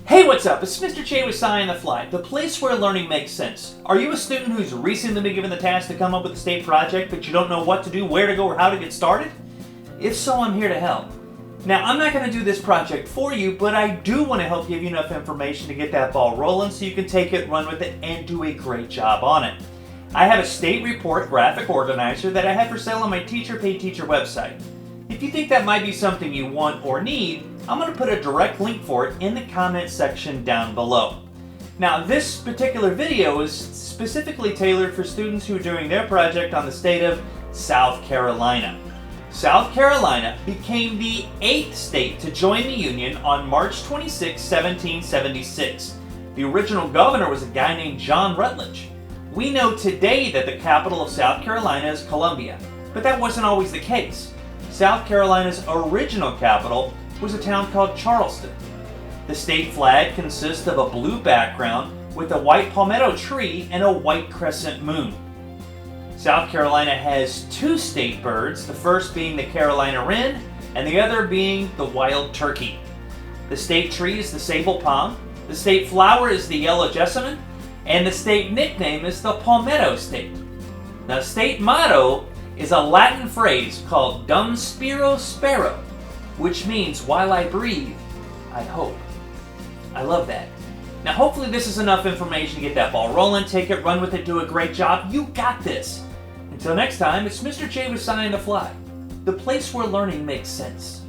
Hey, what's up? It's Mr. Che with SciOnTheFly, the place where learning makes sense. Are you a student who's recently been given the task to come up with a state project, but you don't know what to do, where to go, or how to get started? If so, I'm here to help. Now, I'm not going to do this project for you, but I do want to help give you enough information to get that ball rolling so you can take it, run with it, and do a great job on it. I have a state report graphic organizer that I have for sale on my Teacher Pay Teacher website. If you think that might be something you want or need, I'm going to put a direct link for it in the comments section down below. Now, this particular video is specifically tailored for students who are doing their project on the state of South Carolina. South Carolina became the 8th state to join the Union on March 26, 1776. The original governor was a guy named John Rutledge. We know today that the capital of South Carolina is Columbia, but that wasn't always the case. South Carolina's original capital was a town called Charleston. The state flag consists of a blue background with a white palmetto tree and a white crescent moon. South Carolina has 2 state birds, the first being the Carolina wren and the other being the wild turkey. The state tree is the sable palm, the state flower is the yellow jessamine, and the state nickname is the Palmetto State. Now, the state motto is a Latin phrase called Dum Spiro Spero, which means, while I breathe, I hope. I love that. Now, hopefully this is enough information to get that ball rolling, take it, run with it, do a great job. You got this. Until next time, it's Mr. J with SciOnTheFly, the place where learning makes sense.